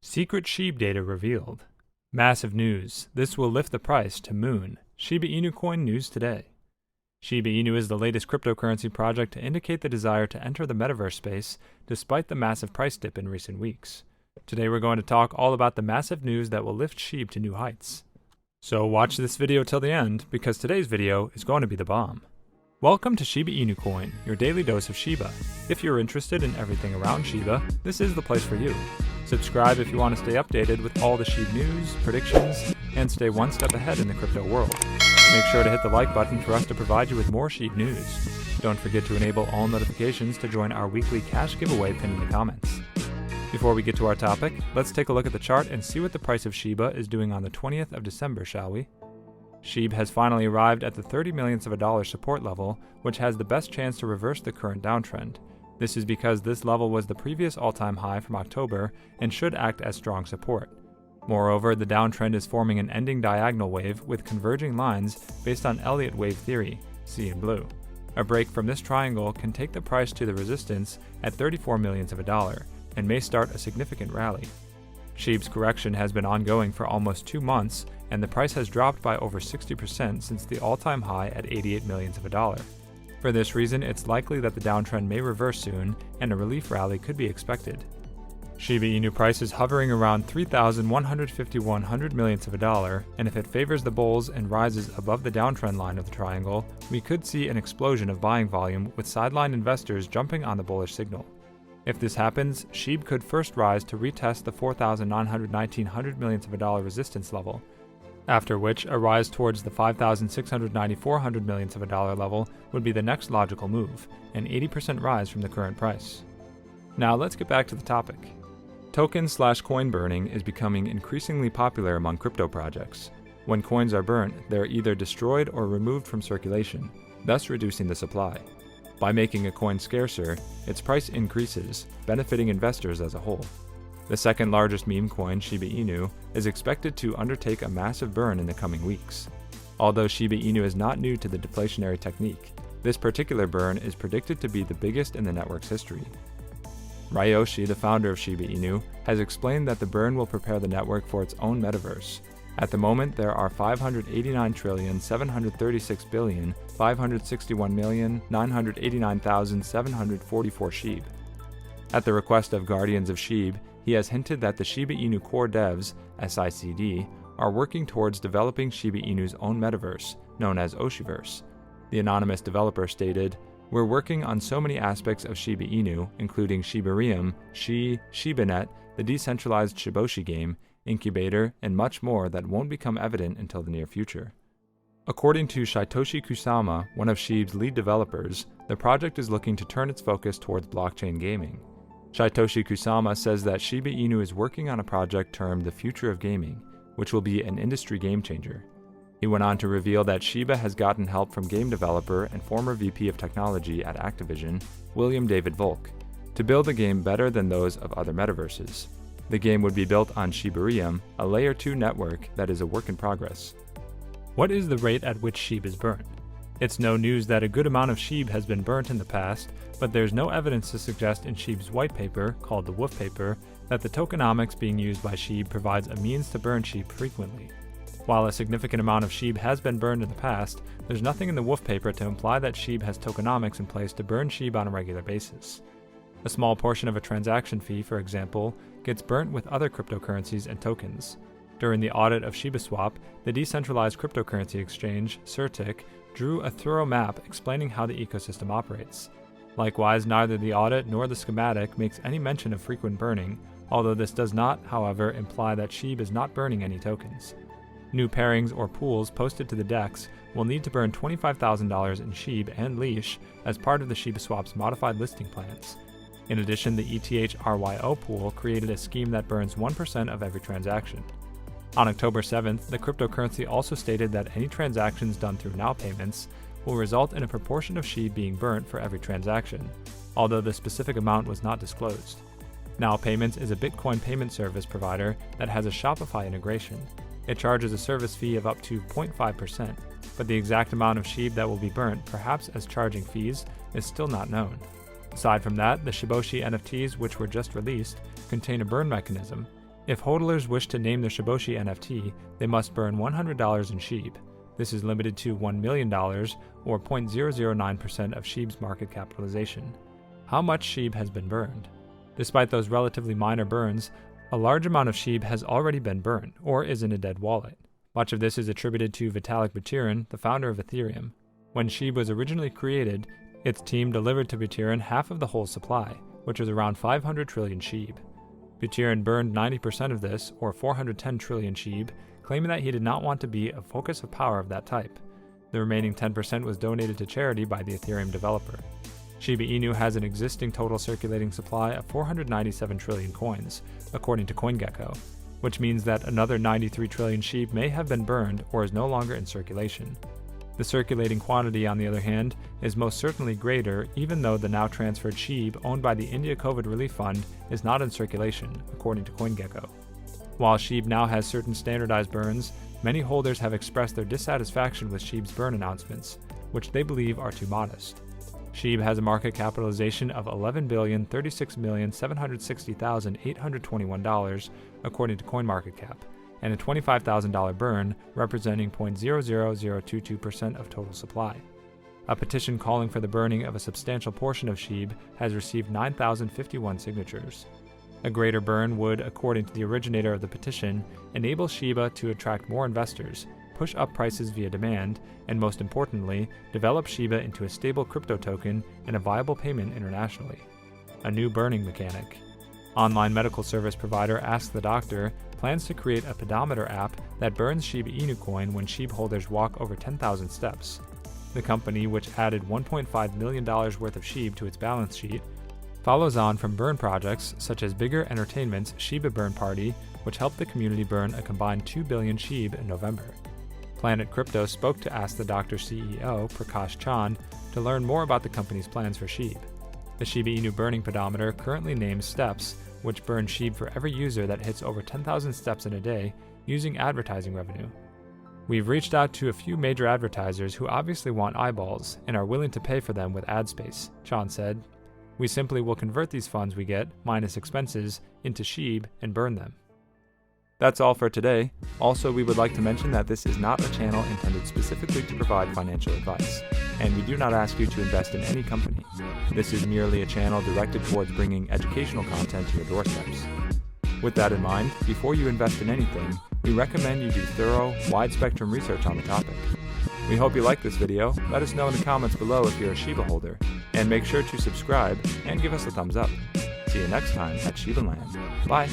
Secret Shib data revealed. Massive news. This will lift the price to moon. Shiba Inu Coin news today. Shiba Inu is the latest cryptocurrency project to indicate the desire to enter the metaverse space despite the massive price dip in recent weeks. Today we're going to talk all about the massive news that will lift Shib to new heights. So watch this video till the end, because today's video is going to be the bomb. Welcome to Shiba Inu Coin, your daily dose of Shiba. If you're interested in everything around Shiba, this is the place for you. Subscribe if you want to stay updated with all the Shib news, predictions, and stay one step ahead in the crypto world. Make sure to hit the like button for us to provide you with more Shib news. Don't forget to enable all notifications to join our weekly cash giveaway pinned in the comments. Before we get to our topic, let's take a look at the chart and see what the price of Shiba is doing on the 20th of December, shall we? Shib has finally arrived at the 30 millionths of a dollar support level, which has the best chance to reverse the current downtrend. This is because this level was the previous all-time high from October and should act as strong support. Moreover, the downtrend is forming an ending diagonal wave with converging lines based on Elliott wave theory, see in blue. A break from this triangle can take the price to the resistance at 34 millionths of a dollar and may start a significant rally. Shib's correction has been ongoing for almost 2 months, and the price has dropped by over 60% since the all-time high at 88 millionths of a dollar. For this reason, it's likely that the downtrend may reverse soon, and a relief rally could be expected. Shiba Inu price is hovering around 3,151 millionths of a dollar, and if it favors the bulls and rises above the downtrend line of the triangle, we could see an explosion of buying volume with sideline investors jumping on the bullish signal. If this happens, Shib could first rise to retest the 4,919 millionths of a dollar resistance level, after which a rise towards the 5,694 millionths of a dollar level would be the next logical move, an 80% rise from the current price. Now let's get back to the topic. Token/coin burning is becoming increasingly popular among crypto projects. When coins are burnt, they are either destroyed or removed from circulation, thus reducing the supply. By making a coin scarcer, its price increases, benefiting investors as a whole. The second largest meme coin, Shiba Inu, is expected to undertake a massive burn in the coming weeks. Although Shiba Inu is not new to the deflationary technique, this particular burn is predicted to be the biggest in the network's history. Ryoshi, the founder of Shiba Inu, has explained that the burn will prepare the network for its own metaverse. At the moment, there are 589,736,561,989,744 Shib. At the request of Guardians of Shib, he has hinted that the Shiba Inu core devs, SICD, are working towards developing Shiba Inu's own metaverse, known as Oshiverse. The anonymous developer stated, "We're working on so many aspects of Shiba Inu, including Shibarium, Shibanet, the decentralized Shiboshi game, incubator, and much more that won't become evident until the near future." According to Shitoshi Kusama, one of Shib's lead developers, the project is looking to turn its focus towards blockchain gaming. Shitoshi Kusama says that Shiba Inu is working on a project termed the Future of Gaming, which will be an industry game changer. He went on to reveal that Shiba has gotten help from game developer and former VP of technology at Activision, William David Volk, to build a game better than those of other metaverses. The game would be built on Shibarium, a Layer 2 network that is a work in progress. What is the rate at which Shib is burnt? It's no news that a good amount of Shib has been burnt in the past, but there's no evidence to suggest in Shib's white paper, called the Wolf Paper, that the tokenomics being used by Shib provides a means to burn Shib frequently. While a significant amount of Shib has been burned in the past, there's nothing in the Wolf Paper to imply that Shib has tokenomics in place to burn Shib on a regular basis. A small portion of a transaction fee, for example, gets burnt with other cryptocurrencies and tokens. During the audit of Shibaswap, the decentralized cryptocurrency exchange, CertiK, drew a thorough map explaining how the ecosystem operates. Likewise, neither the audit nor the schematic makes any mention of frequent burning, although this does not, however, imply that Shib is not burning any tokens. New pairings or pools posted to the DEX will need to burn $25,000 in Shib and Leash as part of the Shibaswap's modified listing plans. In addition, the ETH-RYO pool created a scheme that burns 1% of every transaction. On October 7th, the cryptocurrency also stated that any transactions done through Now Payments will result in a proportion of Shib being burnt for every transaction, although the specific amount was not disclosed. Now Payments is a Bitcoin payment service provider that has a Shopify integration. It charges a service fee of up to 0.5%, but the exact amount of Shib that will be burnt, perhaps as charging fees, is still not known. Aside from that, the Shiboshi NFTs, which were just released, contain a burn mechanism, If hodlers wish to name their Shiboshi NFT, they must burn $100 in Shib. This is limited to $1 million, or 0.009% of Shib's market capitalization. How much Shib has been burned? Despite those relatively minor burns, a large amount of Shib has already been burned, or is in a dead wallet. Much of this is attributed to Vitalik Buterin, the founder of Ethereum. When Shib was originally created, its team delivered to Buterin half of the whole supply, which was around 500 trillion Shib. Buterin burned 90% of this, or 410 trillion Shib, claiming that he did not want to be a focus of power of that type. The remaining 10% was donated to charity by the Ethereum developer. Shiba Inu has an existing total circulating supply of 497 trillion coins, according to CoinGecko, which means that another 93 trillion Shib may have been burned or is no longer in circulation. The circulating quantity, on the other hand, is most certainly greater, even though the now transferred Shib owned by the India COVID Relief Fund is not in circulation, according to CoinGecko. While Shib now has certain standardized burns, many holders have expressed their dissatisfaction with Shib's burn announcements, which they believe are too modest. Shib has a market capitalization of $11,036,760,821, according to CoinMarketCap, and a $25,000 burn, representing 0.00022% of total supply. A petition calling for the burning of a substantial portion of Shib has received 9,051 signatures. A greater burn would, according to the originator of the petition, enable Shiba to attract more investors, push up prices via demand, and most importantly, develop Shiba into a stable crypto token and a viable payment internationally. A new burning mechanic. Online medical service provider Ask the Doctor plans to create a pedometer app that burns Shiba Inu Coin when Shib holders walk over 10,000 steps. The company, which added $1.5 million worth of Shib to its balance sheet, follows on from burn projects such as Bigger Entertainment's Shiba Burn Party, which helped the community burn a combined 2 billion Shib in November. Planet Crypto spoke to Ask the Doctor CEO Prakash Chand to learn more about the company's plans for Shib. The Shiba Inu burning pedometer currently names steps, which burn Shib for every user that hits over 10,000 steps in a day using advertising revenue. We've reached out to a few major advertisers who obviously want eyeballs and are willing to pay for them with ad space, Chand said. We simply will convert these funds we get, minus expenses, into Shib and burn them. That's all for today. Also, we would like to mention that this is not a channel intended specifically to provide financial advice, and we do not ask you to invest in any company. This is merely a channel directed towards bringing educational content to your doorsteps. With that in mind, before you invest in anything, we recommend you do thorough, wide-spectrum research on the topic. We hope you like this video. Let us know in the comments below if you're a Shiba holder, and make sure to subscribe and give us a thumbs up. See you next time at Shiba Land. Bye!